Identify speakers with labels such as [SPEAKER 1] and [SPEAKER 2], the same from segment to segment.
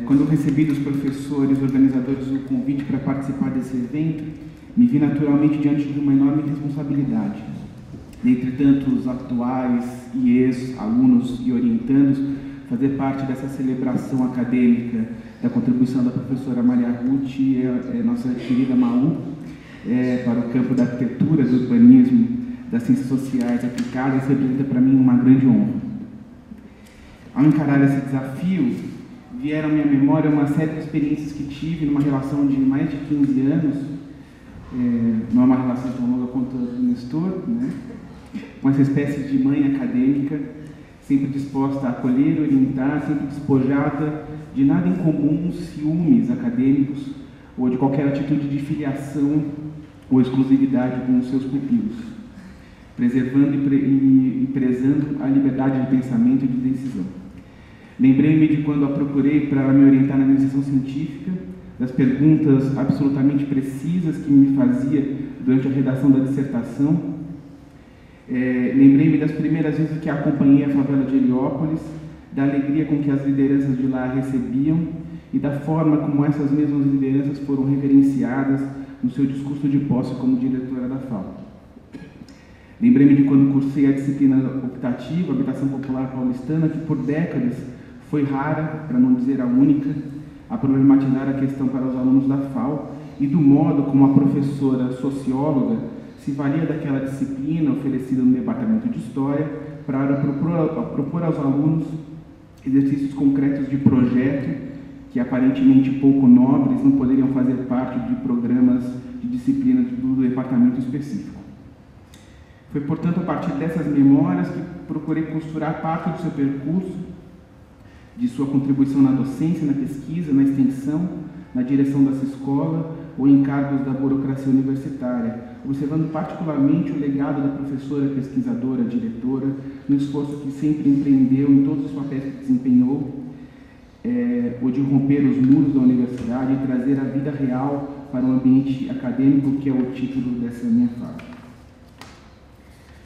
[SPEAKER 1] Quando eu recebi dos professores organizadores o convite para participar desse evento, me vi naturalmente diante de uma enorme responsabilidade. Dentre tantos atuais e ex-alunos e orientandos, fazer parte dessa celebração acadêmica da contribuição da professora Maria Ruth e nossa querida Maú para o campo da arquitetura, do urbanismo, das ciências sociais aplicadas, representa para mim uma grande honra. Ao encarar esse desafio, vieram à minha memória uma série de experiências que tive numa relação de mais de 15 anos, não é uma relação tão longa quanto a do Nestor, né? Com essa espécie de mãe acadêmica, sempre disposta a acolher, orientar, sempre despojada de nada em comum, ciúmes acadêmicos ou de qualquer atitude de filiação ou exclusividade com os seus pupilos, preservando e prezando a liberdade de pensamento e de decisão. Lembrei-me de quando a procurei para me orientar na iniciação científica, das perguntas absolutamente precisas que me fazia durante a redação da dissertação. Lembrei-me das primeiras vezes que acompanhei a favela de Heliópolis, da alegria com que as lideranças de lá recebiam e da forma como essas mesmas lideranças foram reverenciadas no seu discurso de posse como diretora da FAO. Lembrei-me de quando cursei a disciplina optativa, Habitação Popular Paulistana, que por décadas foi rara, para não dizer a única, a problematizar a questão para os alunos da FAO e do modo como a professora socióloga se valia daquela disciplina oferecida no departamento de História para propor aos alunos exercícios concretos de projeto que aparentemente pouco nobres não poderiam fazer parte de programas de disciplina do departamento específico. Foi, portanto, a partir dessas memórias que procurei costurar parte do seu percurso, de sua contribuição na docência, na pesquisa, na extensão, na direção dessa escola ou em cargos da burocracia universitária, observando particularmente o legado da professora, pesquisadora, diretora, no esforço que sempre empreendeu em todos os papéis que desempenhou, o de romper os muros da universidade e trazer a vida real para o ambiente acadêmico, que é o título dessa minha fala.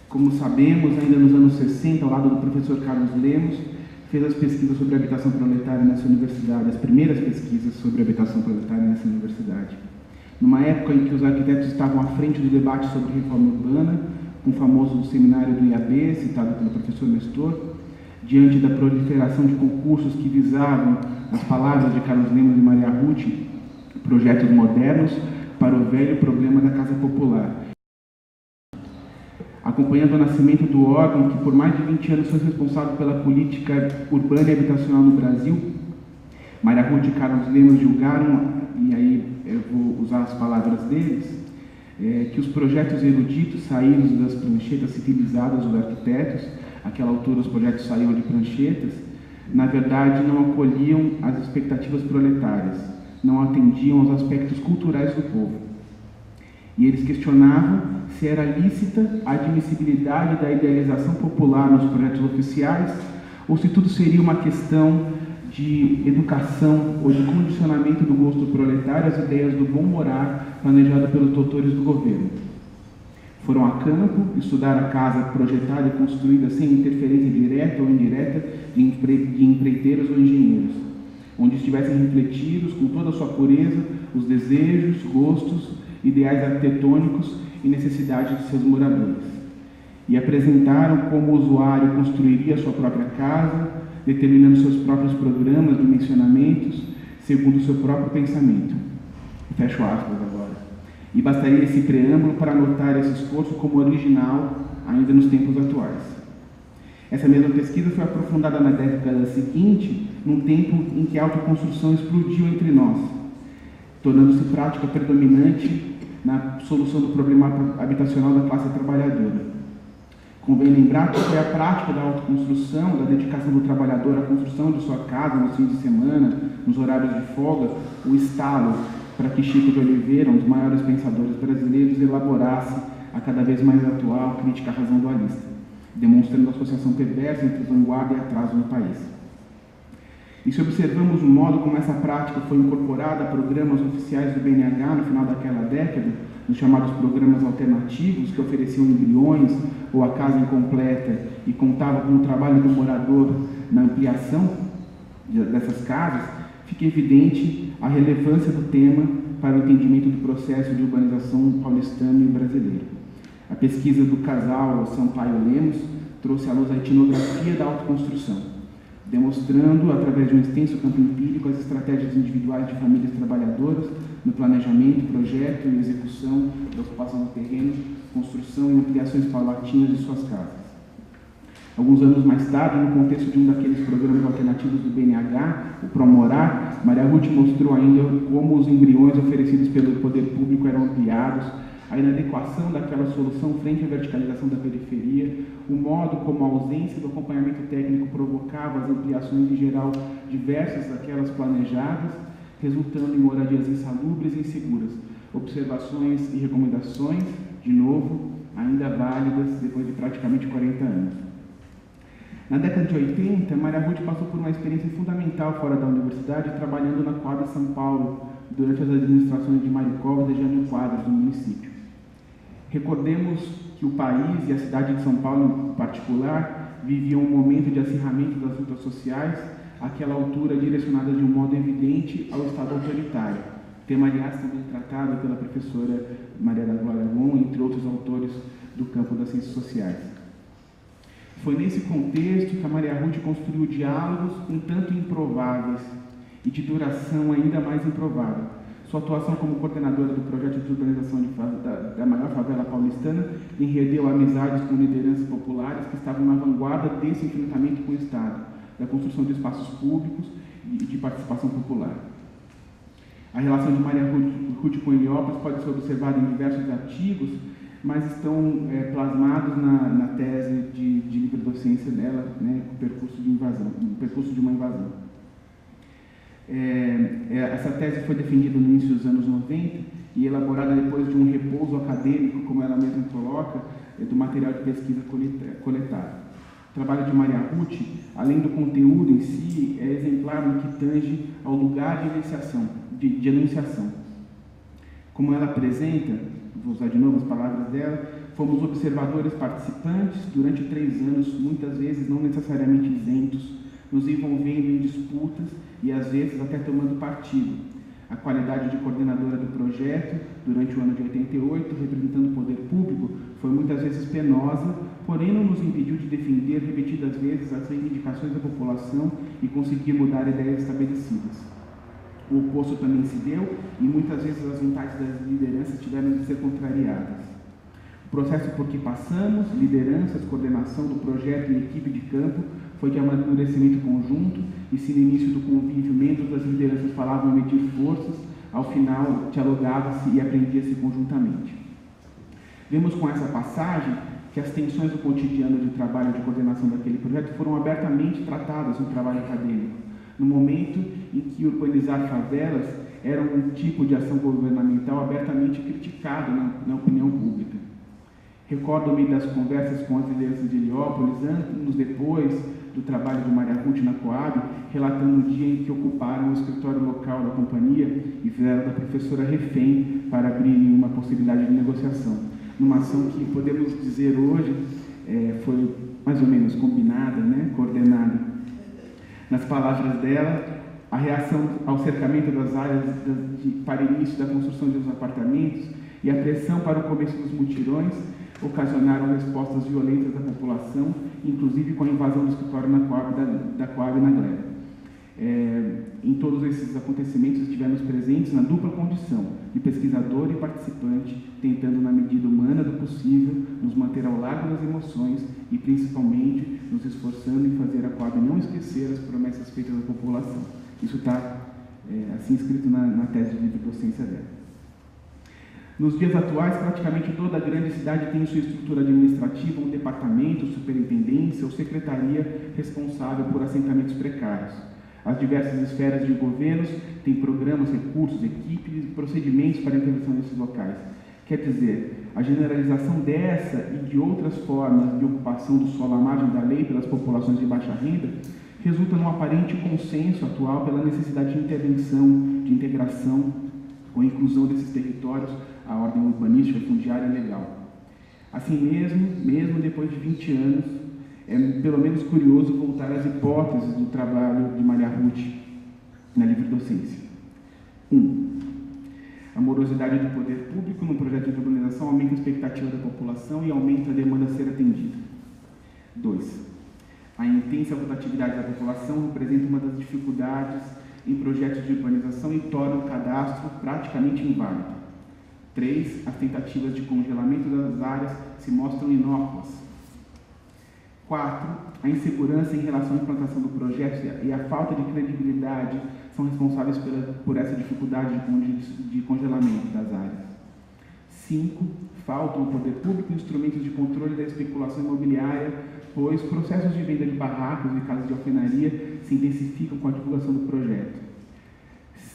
[SPEAKER 1] Como sabemos, ainda nos anos 60, ao lado do professor Carlos Lemos, fez as pesquisas sobre habitação proletária nessa universidade, as primeiras pesquisas sobre habitação proletária nessa universidade. Numa época em que os arquitetos estavam à frente do debate sobre reforma urbana, com o famoso seminário do IAB, citado pelo professor Nestor, diante da proliferação de concursos que visavam, nas palavras de Carlos Lemos e Maria Ruth, projetos modernos para o velho problema da casa popular. Acompanhando o nascimento do órgão que por mais de 20 anos foi responsável pela política urbana e habitacional no Brasil, Maria Ruth e Carlos Lemos julgaram, e aí eu vou usar as palavras deles, que os projetos eruditos saídos das pranchetas civilizadas dos arquitetos, àquela altura os projetos saíam de pranchetas, na verdade não acolhiam as expectativas proletárias, não atendiam aos aspectos culturais do povo. E eles questionavam se era lícita a admissibilidade da idealização popular nos projetos oficiais ou se tudo seria uma questão de educação ou de condicionamento do gosto proletário às ideias do bom morar planejado pelos doutores do governo. Foram a campo estudar a casa projetada e construída sem interferência direta ou indireta de empreiteiros ou engenheiros, onde estivessem refletidos com toda a sua pureza os desejos, gostos, ideais arquitetônicos e necessidades de seus moradores. E apresentaram como o usuário construiria a sua própria casa, determinando seus próprios programas, dimensionamentos, segundo o seu próprio pensamento. Fecho aspas agora. E bastaria esse preâmbulo para anotar esse esforço como original ainda nos tempos atuais. Essa mesma pesquisa foi aprofundada na década seguinte, num tempo em que a autoconstrução explodiu entre nós, tornando-se prática predominante na solução do problema habitacional da classe trabalhadora. Convém lembrar que foi a prática da autoconstrução, da dedicação do trabalhador à construção de sua casa nos fins de semana, nos horários de folga, o estalo para que Chico de Oliveira, um dos maiores pensadores brasileiros, elaborasse a cada vez mais atual crítica à razão dualista, demonstrando a associação perversa entre vanguarda e atraso no país. E se observamos o modo como essa prática foi incorporada a programas oficiais do BNH no final daquela década, nos chamados programas alternativos, que ofereciam embriões ou a casa incompleta e contavam com o trabalho do morador na ampliação dessas casas, fica evidente a relevância do tema para o entendimento do processo de urbanização paulistano e brasileiro. A pesquisa do casal Sampaio Lemos trouxe à luz a etnografia da autoconstrução, demonstrando, através de um extenso campo empírico, as estratégias individuais de famílias trabalhadoras no planejamento, projeto e execução da ocupação do terreno, construção e ampliações paulatinas de suas casas. Alguns anos mais tarde, no contexto de um daqueles programas alternativos do BNH, o Promorar, Maria Ruth mostrou ainda como os embriões oferecidos pelo poder público eram ampliados, a inadequação daquela solução frente à verticalização da periferia, o modo como a ausência do acompanhamento técnico provocava as ampliações em geral diversas daquelas planejadas, resultando em moradias insalubres e inseguras. Observações e recomendações, de novo, ainda válidas depois de praticamente 40 anos. Na década de 80, Maria Ruth passou por uma experiência fundamental fora da universidade, trabalhando na Coab São Paulo, durante as administrações de Mário Covas e Jânio Quadros, do município. Recordemos que o país e a cidade de São Paulo, em particular, viviam um momento de acirramento das lutas sociais, àquela altura direcionadas de um modo evidente ao Estado autoritário. Tema, aliás, também tratado pela professora Maria da Glória Long, entre outros autores do campo das ciências sociais. Foi nesse contexto que a Maria Ruth construiu diálogos um tanto improváveis e de duração ainda mais improvável. Sua atuação como coordenadora do projeto de urbanização da maior favela paulistana enredeu amizades com lideranças populares que estavam na vanguarda desse enfrentamento com o Estado, da construção de espaços públicos e de participação popular. A relação de Maria Ruth com Heliópolis pode ser observada em diversos artigos, mas estão plasmados na tese de livre docência dela, né, o percurso de uma invasão. Essa tese foi defendida no início dos anos 90 e elaborada depois de um repouso acadêmico, como ela mesma coloca, do material de pesquisa coletado. O trabalho de Maria Ruth, além do conteúdo em si, é exemplar no que tange ao lugar de enunciação. Como ela apresenta, vou usar de novo as palavras dela, fomos observadores participantes durante 3 anos, muitas vezes não necessariamente isentos, nos envolvendo em disputas e às vezes até tomando partido. A qualidade de coordenadora do projeto, durante o ano de 88, representando o poder público, foi muitas vezes penosa, porém não nos impediu de defender repetidas vezes as reivindicações da população e conseguir mudar ideias estabelecidas. O oposto também se deu e muitas vezes as vontades das lideranças tiveram de ser contrariadas. O processo por que passamos, lideranças, coordenação do projeto e equipe de campo, foi de amadurecimento conjunto e se no início do convívio membros das lideranças falavam em medir forças, ao final dialogava-se e aprendia-se conjuntamente. Vemos com essa passagem que as tensões do cotidiano de trabalho de coordenação daquele projeto foram abertamente tratadas no trabalho acadêmico, no momento em que urbanizar favelas era um tipo de ação governamental abertamente criticado na opinião pública. Recordo-me das conversas com as lideranças de Heliópolis, anos depois do trabalho de Maria Ruth na Coab, relatando o dia em que ocuparam o escritório local da companhia e fizeram da professora refém para abrirem uma possibilidade de negociação. Numa ação que podemos dizer hoje foi mais ou menos combinada, né, coordenada. Nas palavras dela, a reação ao cercamento das áreas para início da construção de apartamentos e a pressão para o começo dos mutirões ocasionaram respostas violentas da população, inclusive com a invasão do escritório da Coab na Gleba. Em todos esses acontecimentos estivemos presentes na dupla condição de pesquisador e participante, tentando, na medida humana do possível, nos manter ao largo das emoções e, principalmente, nos esforçando em fazer a Coab não esquecer as promessas feitas à população. Isso está assim escrito na tese de livre docência dela. Nos dias atuais, praticamente toda a grande cidade tem em sua estrutura administrativa um departamento, superintendência ou secretaria responsável por assentamentos precários. As diversas esferas de governos têm programas, recursos, equipes e procedimentos para a intervenção nesses locais. Quer dizer, a generalização dessa e de outras formas de ocupação do solo à margem da lei pelas populações de baixa renda resulta num aparente consenso atual pela necessidade de intervenção, de integração ou inclusão desses territórios à ordem urbanística, fundiária e legal. Assim mesmo depois de 20 anos, é pelo menos curioso voltar às hipóteses do trabalho de Maria Ruth. na livre docência. 1. A morosidade do poder público no projeto de urbanização aumenta a expectativa da população e aumenta a demanda a ser atendida. 2. A intensa rotatividade da população representa uma das dificuldades em projetos de urbanização e torna o cadastro praticamente inválido. 3. As tentativas de congelamento das áreas se mostram inócuas. 4. A insegurança em relação à implantação do projeto e a falta de credibilidade são responsáveis por essa dificuldade de congelamento das áreas. 5. Faltam ao poder público instrumentos de controle da especulação imobiliária, pois processos de venda de barracos e casas de alvenaria se intensificam com a divulgação do projeto.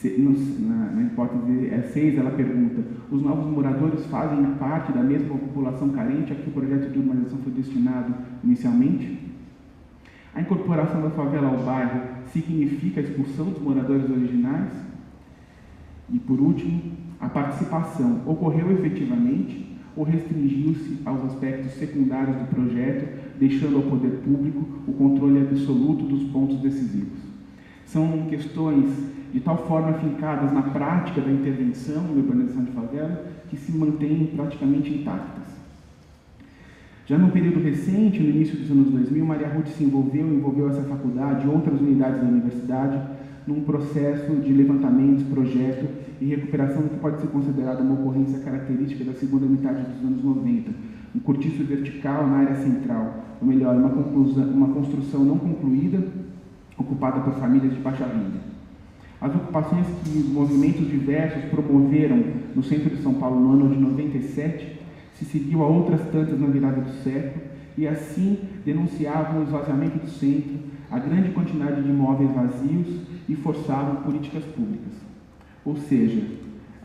[SPEAKER 1] Na hipótese 6, ela pergunta: os novos moradores fazem parte da mesma população carente a que o projeto de urbanização foi destinado inicialmente? A incorporação da favela ao bairro significa a expulsão dos moradores originais? E, por último, a participação ocorreu efetivamente ou restringiu-se aos aspectos secundários do projeto, deixando ao poder público o controle absoluto dos pontos decisivos? São questões de tal forma fincadas na prática da intervenção e urbanização de favela que se mantêm praticamente intactas. Já no período recente, no início dos anos 2000, Maria Ruth se envolveu essa faculdade e outras unidades da universidade num processo de levantamentos, projeto e recuperação que pode ser considerada uma ocorrência característica da segunda metade dos anos 90, um cortiço vertical na área central, ou melhor, uma construção não concluída, ocupada por famílias de baixa renda. As ocupações que os movimentos diversos promoveram no centro de São Paulo no ano de 97 se seguiu a outras tantas na virada do século e assim denunciavam o esvaziamento do centro, a grande quantidade de imóveis vazios e forçavam políticas públicas. Ou seja,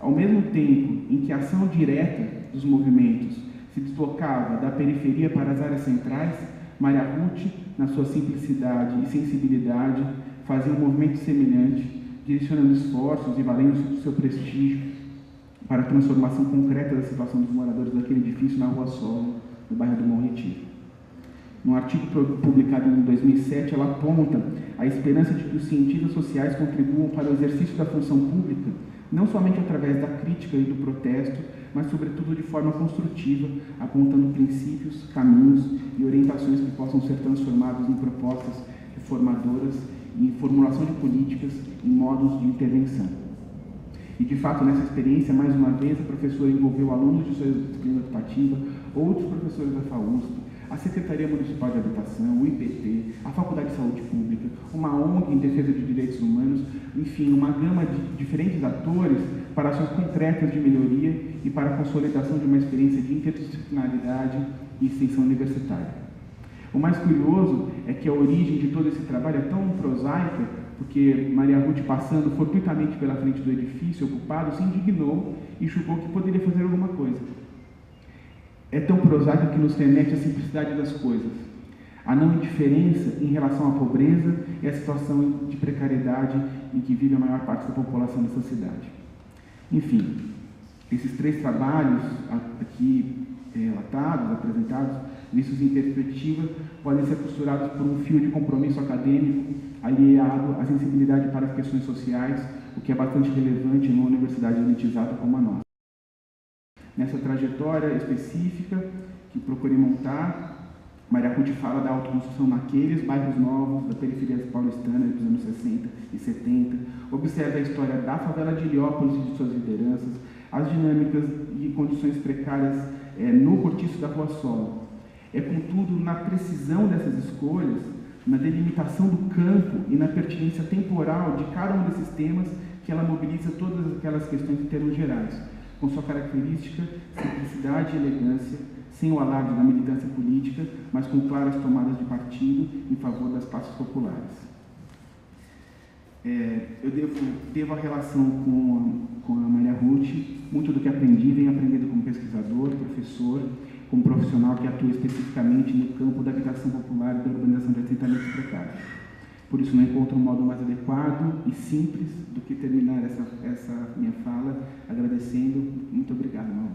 [SPEAKER 1] ao mesmo tempo em que a ação direta dos movimentos se deslocava da periferia para as áreas centrais, Maria Ruth, na sua simplicidade e sensibilidade, fazia um movimento semelhante, direcionando esforços e valendo-se do seu prestígio para a transformação concreta da situação dos moradores daquele edifício na Rua Solo, no bairro do Bom Retiro. Num artigo publicado em 2007, ela aponta a esperança de que os cientistas sociais contribuam para o exercício da função pública, não somente através da crítica e do protesto, mas sobretudo de forma construtiva, apontando princípios, caminhos e orientações que possam ser transformados em propostas reformadoras e em formulação de políticas e modos de intervenção. E, de fato, nessa experiência, mais uma vez, a professora envolveu alunos de sua disciplina educativa, outros professores da FAUSP, a Secretaria Municipal de Habitação, o IPT, a Faculdade de Saúde Pública, uma ONG em defesa de direitos humanos, enfim, uma gama de diferentes atores para ações concretas de melhoria e para a consolidação de uma experiência de interdisciplinaridade e extensão universitária. O mais curioso é que a origem de todo esse trabalho é tão prosaica, porque Maria Ruth, passando fortuitamente pela frente do edifício ocupado, se indignou e julgou que poderia fazer alguma coisa. É tão prosaica que nos remete à simplicidade das coisas, a não indiferença em relação à pobreza e à situação de precariedade em que vive a maior parte da população dessa cidade. Enfim, esses 3 trabalhos aqui relatados, apresentados, vistos em perspectiva, podem ser costurados por um fio de compromisso acadêmico aliado à sensibilidade para as questões sociais, o que é bastante relevante numa universidade elitizada como a nossa. Nessa trajetória específica que procurei montar, Maria Ruth fala da autoconstrução naqueles bairros novos da periferia paulistana dos anos 60 e 70, observa a história da favela de Heliópolis e de suas lideranças, as dinâmicas e condições precárias no cortiço da Rua Solo. É, contudo, na precisão dessas escolhas, na delimitação do campo e na pertinência temporal de cada um desses temas que ela mobiliza todas aquelas questões em termos gerais, com sua característica, simplicidade e elegância, sem o alarde da militância política, mas com claras tomadas de partido em favor das classes populares. Eu devo a relação com a Maria Ruth, muito do que aprendi, venho aprendendo como pesquisador, professor, como profissional que atua especificamente no campo da habitação popular e da urbanização de assentamentos precários. Por isso, não encontro um modo mais adequado e simples do que terminar essa minha fala agradecendo. Muito obrigado, Mauro.